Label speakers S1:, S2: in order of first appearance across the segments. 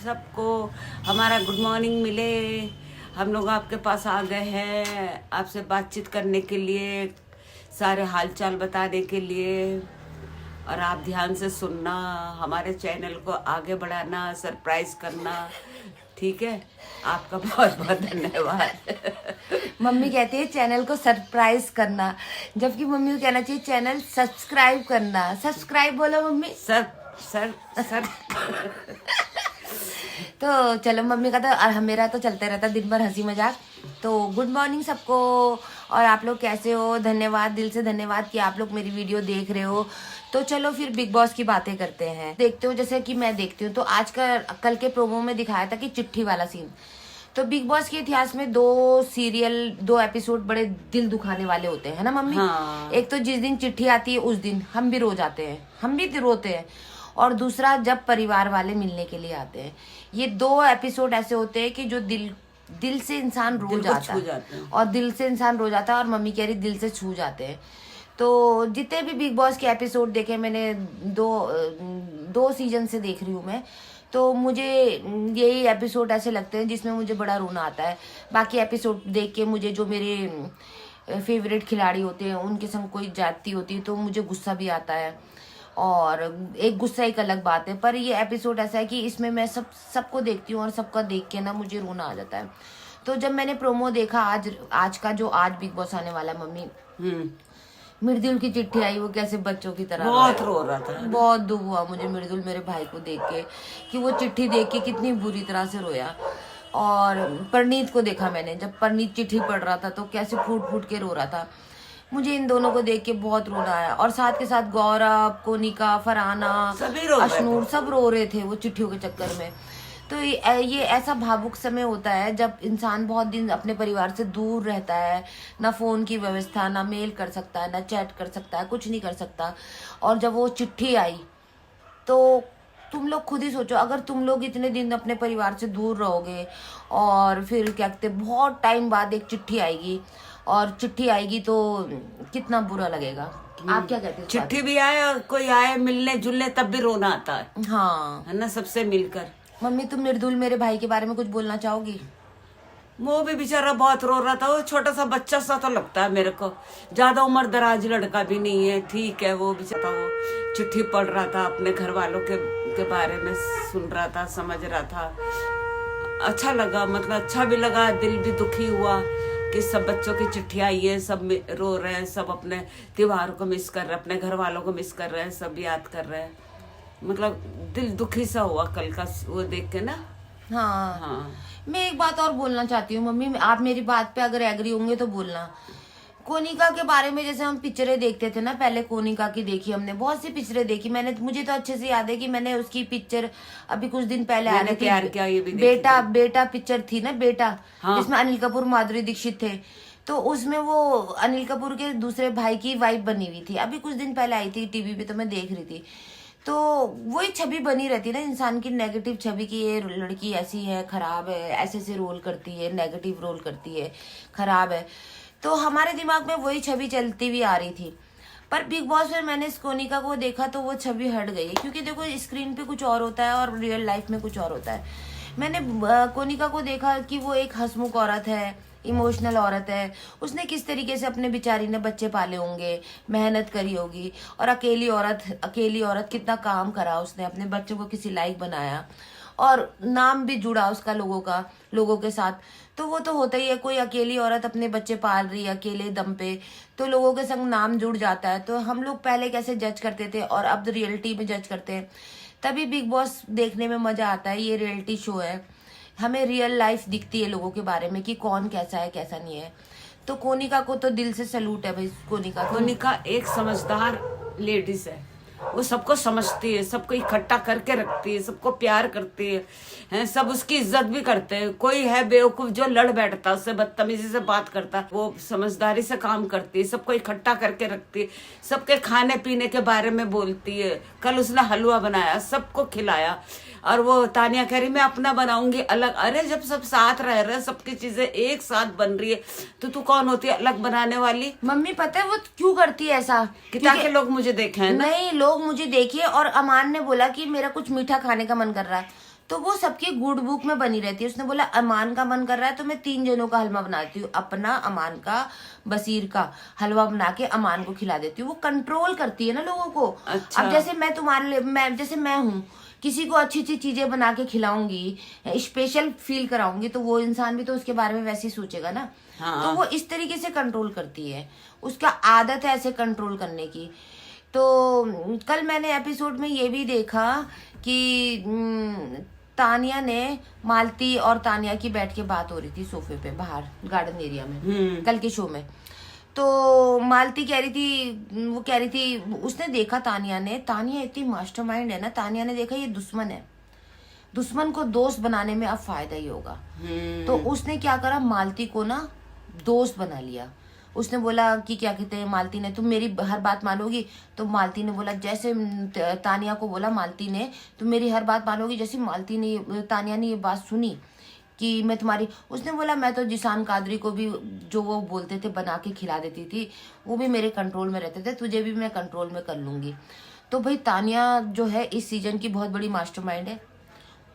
S1: सबको हमारा good morning मिले। हम लोग आपके पास आ गए हैं आपसे बातचीत करने के लिए, सारे हालचाल बताने के लिए, और आप ध्यान से सुनना, हमारे चैनल को आगे बढ़ाना, सरप्राइज करना। ठीक है, आपका बहुत बहुत धन्यवाद।
S2: मम्मी कहती है चैनल को सरप्राइज करना, जबकि मम्मी को कहना चाहिए चैनल सब्सक्राइब करना। सब्सक्राइब बोलो मम्मी।
S1: सर सर सर
S2: तो चलो, मम्मी का तो मेरा तो चलते रहता दिन भर हंसी मजाक। तो गुड मॉर्निंग सबको, और आप लोग कैसे हो? धन्यवाद, दिल से धन्यवाद कि आप लोग मेरी वीडियो देख रहे हो। तो चलो फिर बिग बॉस की बातें करते हैं। देखते हो जैसे कि मैं देखती हूँ, तो आज का कल के प्रोमो में दिखाया था कि चिट्ठी वाला सीन। तो बिग बॉस के इतिहास में 2 एपिसोड बड़े दिल दुखाने वाले होते हैं, है ना मम्मी?
S1: हाँ।
S2: एक तो जिस दिन चिट्ठी आती है उस दिन हम भी रो जाते हैं, हम भी रोते हैं। और दूसरा जब परिवार वाले मिलने के लिए आते हैं। ये 2 एपिसोड ऐसे होते हैं कि जो दिल से इंसान रो जाता है, और दिल से इंसान रो जाता है, और मम्मी कह रही दिल से छू जाते हैं। तो जितने भी बिग बॉस के एपिसोड देखे मैंने, 2 सीजन से देख रही हूँ मैं, तो मुझे यही एपिसोड ऐसे लगते हैं जिसमें मुझे बड़ा रोना आता है। बाकी एपिसोड देख के मुझे जो मेरे फेवरेट खिलाड़ी होते हैं उनके संग कोई जाती होती है तो मुझे गुस्सा भी आता है, और एक गुस्सा एक अलग बात है। पर ये एपिसोड ऐसा है कि इसमें मैं सबको देखती हूँ, और सबका देख के ना मुझे रोना आ जाता है। तो जब मैंने प्रोमो देखा आज का जो आज बिग बॉस आने वाला, मम्मी मृदुल की चिट्ठी आई, वो कैसे बच्चों की तरह
S1: बहुत रो रहा था।
S2: बहुत दुख हुआ मुझे मृदुल मेरे भाई को देख के, कि वो चिट्ठी देख के कितनी बुरी तरह से रोया। और परनीत को देखा मैंने, जब परनीत चिट्ठी पढ़ रहा था तो कैसे फूट फूट के रो रहा था। मुझे इन दोनों को देख के बहुत रोना आया, और साथ के साथ गौरव, कोनिका, फरहाना, अशनूर सब रो रहे थे वो चिट्ठियों के चक्कर में। तो ये ऐसा भावुक समय होता है जब इंसान बहुत दिन अपने परिवार से दूर रहता है, ना फोन की व्यवस्था, ना मेल कर सकता है, ना चैट कर सकता है, कुछ नहीं कर सकता। और जब वो चिट्ठी आई तो तुम लोग खुद ही सोचो, अगर तुम लोग इतने दिन अपने परिवार से दूर रहोगे और फिर क्या कहते बहुत टाइम बाद एक चिट्ठी आएगी, और चिट्ठी आएगी तो कितना बुरा लगेगा। आप क्या कहते हैं?
S1: चिट्ठी भी आए और कोई आए मिलने जुलने तब भी रोना आता है।
S2: हाँ,
S1: है ना, सबसे मिलकर।
S2: मम्मी तुम मृदुल मेरे भाई के बारे में कुछ बोलना चाहोगी?
S1: वो भी बेचारा बहुत रो रहा था, वो छोटा सा बच्चा सा तो लगता है मेरे को, ज्यादा उम्र दराज लड़का भी नहीं है। ठीक है, वो बेचारा वो चिट्ठी पढ़ रहा था, अपने घर वालों के बारे में सुन रहा था, समझ रहा था। अच्छा लगा, मतलब अच्छा भी लगा, दिल भी दुखी हुआ कि सब बच्चों की चिट्ठी आई है, सब रो रहे हैं, सब अपने त्योहार को मिस कर रहे हैं, अपने घर वालों को मिस कर रहे हैं, सब याद कर रहे हैं। मतलब दिल दुखी सा हुआ कल का वो देख के ना।
S2: हाँ। मैं एक बात और बोलना चाहती हूँ मम्मी, आप मेरी बात पे अगर एग्री होंगे तो बोलना। कोनिका के बारे में जैसे हम पिक्चरें देखते थे ना, पहले कोनिका की देखी हमने, बहुत सी पिक्चरें देखी मैंने। मुझे तो अच्छे से याद है कि मैंने उसकी पिक्चर अभी कुछ दिन पहले आ रही थी, बेटा पिक्चर थी ना, बेटा, जिसमें अनिल कपूर, माधुरी दीक्षित थे। तो उसमें वो अनिल कपूर के दूसरे भाई की वाइफ बनी हुई थी, अभी कुछ दिन पहले आई थी टीवी पे, तो मैं देख रही थी। तो वो एक छवि बनी रहती है ना इंसान की, नेगेटिव छवि की, ये लड़की ऐसी है, खराब है, ऐसे रोल करती है, नेगेटिव रोल करती है, खराब है। तो हमारे दिमाग में वही छवि चलती हुई आ रही थी। पर बिग बॉस में मैंने इस कोनिका को देखा तो वो छवि हट गई है, क्योंकि देखो स्क्रीन पे कुछ और होता है और रियल लाइफ में कुछ और होता है। मैंने कोनिका को देखा कि वो एक हंसमुख औरत है, इमोशनल औरत है। उसने किस तरीके से अपने बेचारी ने बच्चे पाले होंगे, मेहनत करी होगी, और अकेली औरत कितना काम करा उसने, अपने बच्चों को किसी लायक बनाया, और नाम भी जुड़ा उसका लोगों के साथ। तो वो तो होता ही है, कोई अकेली औरत अपने बच्चे पाल रही है अकेले दम पे, तो लोगों के संग नाम जुड़ जाता है। तो हम लोग पहले कैसे जज करते थे और अब रियलिटी में जज करते हैं, तभी बिग बॉस देखने में मजा आता है। ये रियलिटी शो है, हमें रियल लाइफ दिखती है लोगों के बारे में कि कौन कैसा है कैसा नहीं है। तो कोनिका को तो दिल से सैल्यूट है भाई। कोनिका
S1: एक समझदार लेडीज है, वो सबको समझती है, सबको इकट्ठा करके रखती है, सबको प्यार करती है, सब उसकी इज्जत भी करते हैं। कोई है बेवकूफ जो लड़ बैठता, उससे बदतमीजी से बात करता, वो समझदारी से काम करती है, सबको इकट्ठा करके रखती है, सबके खाने पीने के बारे में बोलती है। कल उसने हलवा बनाया, सबको खिलाया, और वो तानिया कह रही मैं अपना बनाऊंगी अलग। अरे जब सब साथ रह रहे, सबकी चीजें एक साथ बन रही है, तो तू कौन होती है अलग बनाने वाली?
S2: मम्मी पता है वो क्यों करती है ऐसा?
S1: ताकि लोग मुझे देखें।
S2: नहीं, लोग मुझे देखिए, और अमान ने बोला कि मेरा कुछ मीठा खाने का मन कर रहा है, तो वो सबकी गुड बुक में बनी रहती है। उसने बोला अमान का मन कर रहा है तो मैं 3 जनों का हलवा बनाती हूँ, अपना, अमान का, बसीर का हलवा बना के अमान को खिला देती हूँ। वो कंट्रोल करती है ना लोगों को।
S1: अच्छा।
S2: अब जैसे मैं तुम्हारे लिए, मैं हूँ, किसी को अच्छी अच्छी चीजें बना के खिलाऊंगी, स्पेशल फील कराऊंगी, तो वो इंसान भी तो उसके बारे में वैसे ही सोचेगा ना।
S1: हाँ।
S2: तो वो इस तरीके से कंट्रोल करती है, उसका आदत है ऐसे कंट्रोल करने की। तो कल मैंने एपिसोड में ये भी देखा कि तानिया ने, मालती और तानिया की बैठ के बात हो रही थी सोफे पे बाहर गार्डन एरिया में कल के शो में। तो मालती कह रही थी, वो कह रही थी, उसने देखा तानिया इतनी मास्टरमाइंड है ना, तानिया ने देखा ये दुश्मन है, दुश्मन को दोस्त बनाने में अब फायदा ही होगा। तो उसने क्या करा, मालती को ना दोस्त बना लिया। उसने बोला कि क्या कहते हैं, मालती ने, तुम मेरी हर बात मानोगी? तो मालती ने बोला, जैसे तानिया को बोला मालती ने, तुम मेरी हर बात मानोगी? जैसे मालती ने, तानिया ने ये बात सुनी कि मैं तुम्हारी, उसने बोला मैं तो जिसान कादरी को भी जो वो बोलते थे बना के खिला देती थी, वो भी मेरे कंट्रोल में रहते थे, तुझे भी मैं कंट्रोल में कर लूंगी। तो भाई तानिया जो है इस सीजन की बहुत बड़ी मास्टरमाइंड है।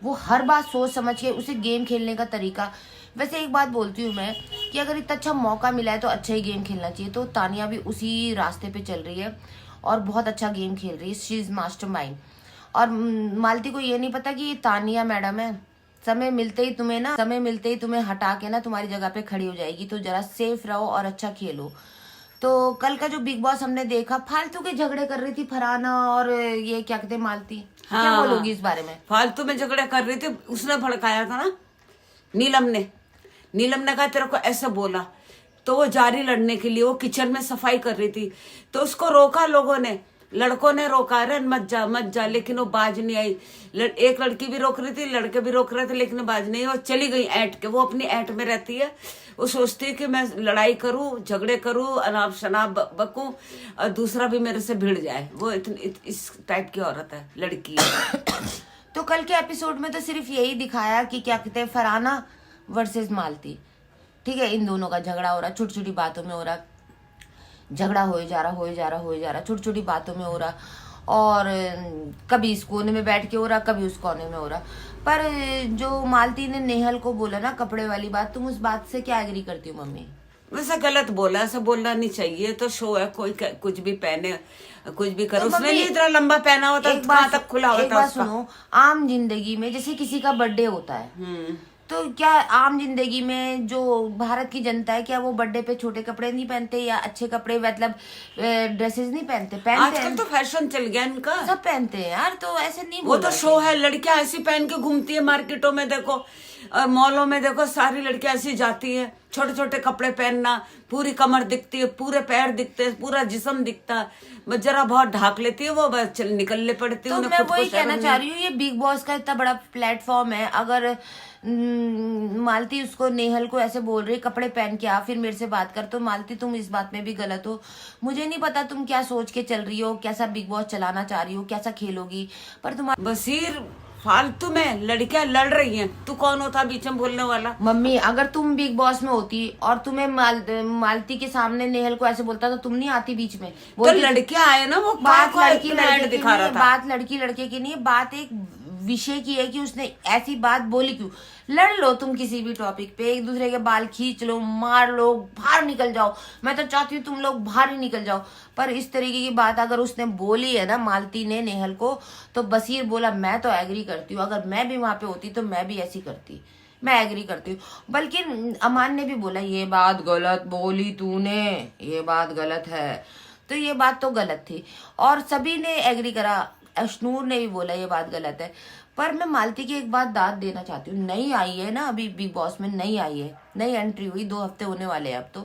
S2: वो हर बात सोच समझ के, उसे गेम खेलने का तरीका, वैसे एक बात बोलती हूँ मैं कि अगर इतना अच्छा मौका मिला है तो अच्छा ही गेम खेलना चाहिए। तो तानिया भी उसी रास्ते पे चल रही है और बहुत अच्छा गेम खेल रही है। She is mastermind. और मालती को ये नहीं पता कि ये तानिया मैडम है, समय मिलते ही तुम्हें हटा के ना तुम्हारी जगह पे खड़ी हो जाएगी। तो जरा सेफ रहो और अच्छा खेलो। तो कल का जो बिग बॉस हमने देखा, फालतू के झगड़े कर रही थी फरहाना और ये क्या कहते हैं मालती।
S1: हाँ,
S2: क्या बोलोगी इस बारे में?
S1: फालतू में झगड़ा कर रही थी। उसने भड़काया था ना, नीलम ने कहा तेरे को ऐसा बोला, तो वो जारी लड़ने के लिए वो किचन में सफाई कर रही थी, तो उसको रोका लोगों ने, लड़कों ने रोका, अरे मत जा, लेकिन वो बाज नहीं आई। एक लड़की भी रोक रही थी, लड़के भी रोक रहे थे, लेकिन बाज नहीं, वो चली गई ऐंठ के। वो अपनी ऐंठ में रहती है, वो सोचती है कि मैं लड़ाई करूं, झगड़े करूं, अनाप शनाप बकूं और दूसरा भी मेरे से भिड़ जाए। वो इस टाइप की औरत है, लड़की है।
S2: तो कल के एपिसोड में तो सिर्फ यही दिखाया कि क्या कहते हैं, फरहाना वर्सेस मालती, ठीक है, इन दोनों का झगड़ा हो रहा, छोटी छोटी बातों में हो रहा, झगड़ा हो जा रहा, छोटी छोटी बातों में हो रहा, और कभी इस कोने में बैठ के हो रहा, कभी उस कोने में हो रहा। पर जो मालती ने नेहल को बोला ना कपड़े वाली बात, तुम उस बात से क्या एग्री करती हो मम्मी?
S1: वैसा गलत बोला, ऐसा बोलना नहीं चाहिए। तो शो है, कोई कुछ भी पहने, कुछ भी करो।
S2: तो
S1: उसने नहीं इतना लंबा पहना होता, कहाँ तक खुला होता।
S2: एक बात सुनो, आम जिंदगी में जैसे किसी का बर्थडे होता है, तो क्या आम जिंदगी में जो भारत की जनता है, क्या वो बर्थडे पे छोटे कपड़े नहीं पहनते या अच्छे कपड़े, मतलब ड्रेसेस नहीं पहनते?
S1: आजकल तो फैशन चल गया इनका,
S2: सब पहनते हैं यार। तो ऐसे नहीं,
S1: वो तो शो है। लड़कियां ऐसी पहन के घूमती है मार्केटों में, देखो, और मॉलों में देखो, सारी लड़कियां ऐसी जाती है, छोटे छोटे कपड़े पहनना, पूरी कमर दिखती है, पूरे पैर दिखते हैं, पूरा जिस्म दिखता है, बस जरा बहुत ढाक लेती है वो, बस निकलने पड़ती है।
S2: तो मैं वही कहना चाह रही हूँ, ये बिग बॉस का इतना बड़ा प्लेटफॉर्म है, अगर मालती उसको, नेहल को ऐसे बोल रही कपड़े पहन के आ, फिर मेरे से बात कर, तो मालती तुम इस बात में भी गलत हो। मुझे नहीं पता तुम क्या सोच के चल रही हो, कैसा बिग बॉस चलाना चाह रही हो, कैसा खेलोगी, पर तुम्हारा
S1: बसीर फालतू में लड़कियां लड़ रही हैं, तू कौन होता बीच में बोलने वाला?
S2: मम्मी, अगर तुम बिग बॉस में होती और तुम्हें मालती के सामने नेहल को ऐसे बोलता तो तुम नहीं आती बीच में?
S1: तो लड़कियां आए ना, वो
S2: बात लड़की
S1: लड़के दिखा रहा था।
S2: बात लड़की लड़के की नहीं है, बात एक विषय की है कि उसने ऐसी बात बोली क्यों। लड़ लो तुम किसी भी टॉपिक पे, एक दूसरे के बाल खींच लो, मार लो, बाहर निकल जाओ, मैं तो चाहती हूँ तुम लोग बाहर ही निकल जाओ। पर इस तरीके की बात अगर उसने बोली है ना मालती ने नेहल को, तो बसीर बोला मैं तो एग्री करती हूँ, अगर मैं भी वहां पे होती तो मैं भी ऐसी करती, मैं एग्री करती हूँ। बल्कि अमान ने भी बोला ये बात गलत बोली तूने, ये बात गलत है, तो ये बात तो गलत थी और सभी ने एग्री करा। अशनूर ने भी बोला ये बात गलत है। पर मैं मालती की एक बात दाद देना चाहती हूँ, नई आई है ना अभी बिग बॉस में, नई आई है, नई एंट्री हुई, 2 हफ्ते होने वाले हैं अब तो,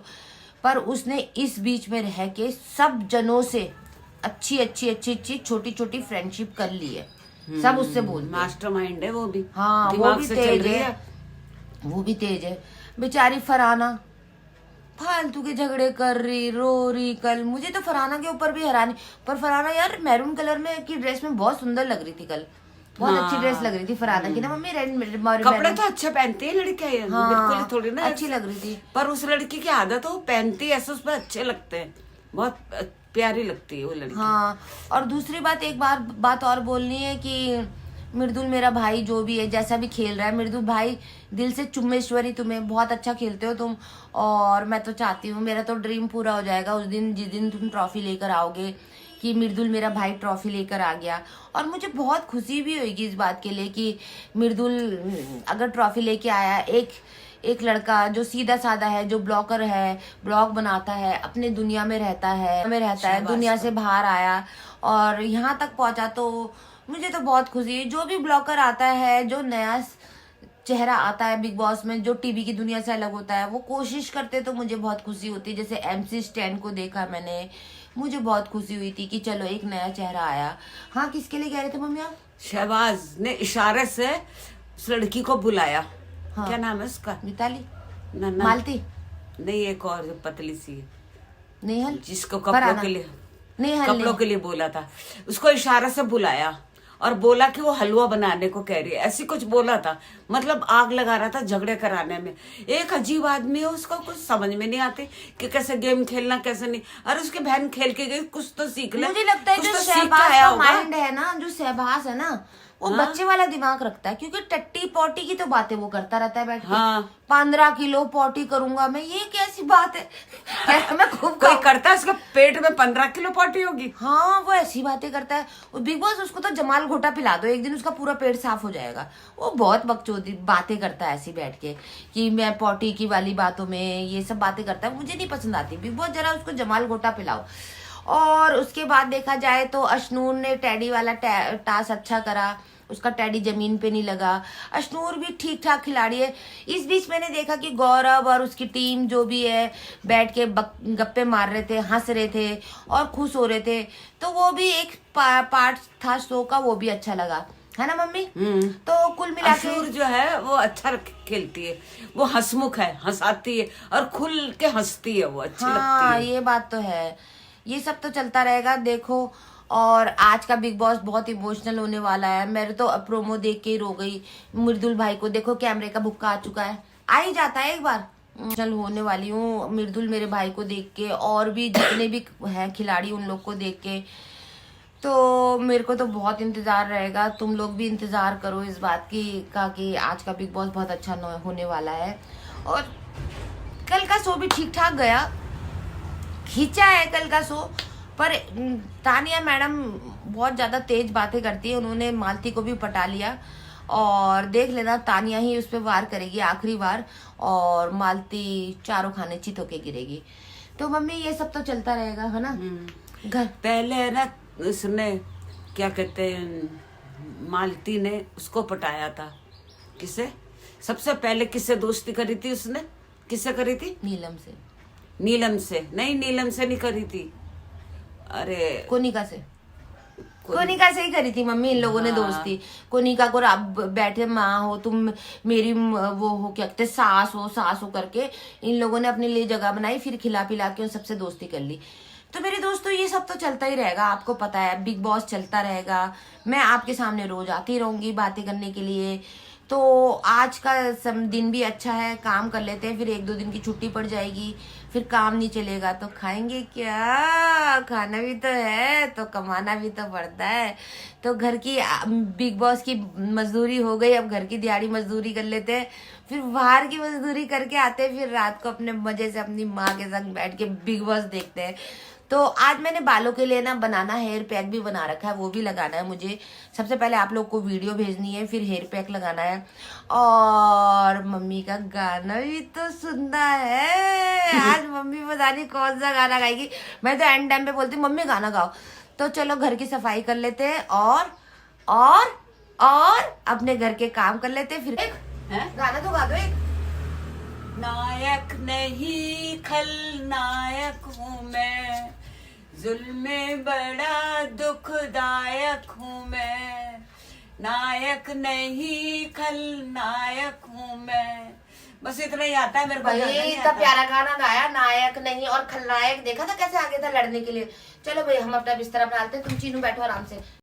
S2: पर उसने इस बीच में रह के सब जनों से अच्छी छोटी छोटी फ्रेंडशिप कर ली है। सब उससे बोलते हैं,
S1: मास्टरमाइंड है वो भी।
S2: हाँ वो भी तेज है, वो भी तेज है। बेचारी फरहाना फालतू के झगड़े कर रही, रो रही। कल मुझे तो फरहाना के ऊपर भी हैरानी, पर फरहाना यार मैरून कलर में की ड्रेस में बहुत सुंदर लग रही थी कल, बहुत अच्छी ड्रेस लग रही थी फरहाना की ना मम्मी। रेड
S1: कपड़े तो अच्छे पहनती है लड़कियां,
S2: हाँ,
S1: बिल्कुल थोड़ी ना
S2: अच्छी लग रही थी।
S1: पर उस लड़की की आदत हो, पहनती है ऐसे, उस पर अच्छे लगते हैं, बहुत प्यारी लगती है वो लड़की।
S2: हाँ, और दूसरी बात, एक बात और बोलनी है कि मृदुल मेरा भाई जो भी है, जैसा भी खेल रहा है, मृदुल भाई दिल से चुम्मेश्वरी, तुम्हें बहुत अच्छा खेलते हो तुम। और मैं तो चाहती हूँ, मेरा तो ड्रीम पूरा हो जाएगा उस दिन जिस दिन तुम ट्रॉफी लेकर आओगे, कि मृदुल मेरा भाई ट्रॉफी लेकर आ गया। और मुझे बहुत खुशी भी होगी इस बात के लिए कि मृदुल अगर ट्रॉफी लेके आया, एक लड़का जो सीधा साधा है, जो ब्लॉगर है, ब्लॉग बनाता है, अपने दुनिया में रहता है, दुनिया से बाहर आया और यहाँ तक पहुंचा, तो मुझे तो बहुत खुशी है। जो भी ब्लॉगर आता है, जो नया चेहरा आता है बिग बॉस में, जो टीवी की दुनिया से अलग होता है, वो कोशिश करते तो मुझे बहुत खुशी होती है। जैसे MC स्टैन को देखा मैंने, मुझे बहुत खुशी हुई थी कि चलो एक नया चेहरा आया। हाँ, किसके लिए कह रहे थे मम्मी आप?
S1: शहबाज ने इशारे से उस लड़की को बुलाया।
S2: हाँ।
S1: क्या नाम है उसका?
S2: मिताली,
S1: ना,
S2: मालती,
S1: नहीं, एक और जो पतली सी है,
S2: नेहल,
S1: जिसको कपड़ों के लिए
S2: नेहल
S1: के लिए बोला था, उसको इशारे से बुलाया और बोला कि वो हलवा बनाने को कह रही है, ऐसी कुछ बोला था। मतलब आग लगा रहा था झगड़े कराने में। एक अजीब आदमी है, उसको कुछ समझ में नहीं आती कि कैसे गेम खेलना, कैसे नहीं। अरे उसकी बहन खेल के गई, कुछ तो सीख ले।
S2: मुझे लगता है जो शहबाज का माइंड है ना, जो शहबाज है ना, वो बच्चे वाला दिमाग रखता है, क्योंकि टट्टी पोटी की तो बातें वो करता रहता है बैठ के।
S1: हाँ।
S2: 15 किलो पोटी करूंगा मैं, ये कैसी बात है? मैं खूब
S1: कोई करता है, उसके पेट में 15 किलो पोटी होगी।
S2: हाँ, वो ऐसी बातें करता है। बिग बॉस उसको तो जमाल घोटा पिला दो, एक दिन उसका पूरा पेट साफ हो जाएगा। वो बहुत बकचोदी बातें करता है ऐसी बैठ के, कि मैं पोटी की वाली बातों में ये सब बातें करता है, मुझे नहीं पसंद आती। बिग बॉस जरा उसको जमाल घोटा पिलाओ। और उसके बाद देखा जाए तो अशनूर ने टैडी वाला टास्क अच्छा करा, उसका टैडी जमीन पे नहीं लगा। अशनूर भी ठीक ठाक खिलाड़ी है। इस बीच मैंने देखा कि गौरव और उसकी टीम जो भी है बैठ के गप्पे मार रहे थे, हंस रहे थे और खुश हो रहे थे, तो वो भी एक पार्ट था शो का, वो भी अच्छा लगा, है ना मम्मी? तो कुल मिला के
S1: अशनूर जो है वो अच्छा खेलती है, वो हंसमुख है, हंसाती है और खुल के हंसती है, वो अच्छी लगती है।
S2: ये बात तो है। ये सब तो चलता रहेगा, देखो। और आज का बिग बॉस बहुत इमोशनल होने वाला है। मेरे तो प्रोमो देख के ही रो गई। मृदुल भाई को देखो, कैमरे का भुक्का आ चुका है, आ ही जाता है एक बार। इमोशनल होने वाली हूँ मृदुल मेरे भाई को देख के, और भी जितने भी हैं खिलाड़ी उन लोग को देख के। तो मेरे को तो बहुत इंतजार रहेगा, तुम लोग भी इंतजार करो इस बात की कि आज का बिग बॉस बहुत अच्छा होने वाला है। और कल का शो भी ठीक ठाक गया, खींचा है कल का शो, पर तानिया मैडम बहुत ज्यादा तेज बातें करती है। उन्होंने मालती को भी पटा लिया, और देख लेना तानिया ही उस पर वार करेगी आखिरी बार, और मालती चारों खाने चित होके गिरेगी। तो मम्मी ये सब तो चलता रहेगा, है ना? घर
S1: पहले ना उसने क्या कहते हैं, मालती ने उसको पटाया था। किसे? सबसे पहले किससे दोस्ती करी थी उसने? किससे करी थी?
S2: नीलम से।
S1: नीलम से नहीं, नीलम से नहीं करी थी, अरे
S2: कोनिका से। कोनिका से ही करी थी मम्मी इन लोगों ने दोस्ती। कोनिका को आप बैठे माँ हो तुम, मेरी वो हो, क्या कहते सास हो करके इन लोगों ने अपने लिए जगह बनाई, फिर खिला पिला के उन सबसे दोस्ती कर ली। तो मेरे दोस्तों ये सब तो चलता ही रहेगा, आपको पता है बिग बॉस चलता रहेगा। मैं आपके सामने रोज आती रहूंगी बातें करने के लिए। तो आज का दिन भी अच्छा है, काम कर लेते हैं, फिर 1-2 दिन की छुट्टी पड़ जाएगी, फिर काम नहीं चलेगा तो खाएंगे क्या? खाना भी तो है तो कमाना भी तो पड़ता है। तो घर की बिग बॉस की मजदूरी हो गई, अब घर की दिहाड़ी मजदूरी कर लेते हैं, फिर बाहर की मजदूरी करके आते हैं, फिर रात को अपने मजे से अपनी माँ के संग बैठ के बिग बॉस देखते हैं। तो आज मैंने बालों के लिए ना बनाना हेयर पैक भी बना रखा है, वो भी लगाना है मुझे। सबसे पहले आप लोग को वीडियो भेजनी है, फिर हेयर पैक लगाना है। और मम्मी का गाना भी तो सुनना है। आज मम्मी पता नहीं कौन सा गाना गाएगी, मैं तो एंड टाइम पे बोलती हूँ मम्मी गाना गाओ। तो चलो घर की सफाई कर लेते हैं और अपने घर के काम कर लेते हैं, फिर एक गाना तो गा दो एक।
S1: नायक नहीं खलनायक हूँ मैं, जुल्मे बड़ा दुखदायक हूँ मैं। नायक नहीं खलनायक हूँ मैं। बस इतना ही आता है मेरे को।
S2: इतना प्यारा गाना गाया, नायक नहीं और खलनायक, देखा था कैसे आगे था लड़ने के लिए। चलो भाई हम अपना बिस्तरा बनाते हैं, तुम चीनू बैठो आराम से।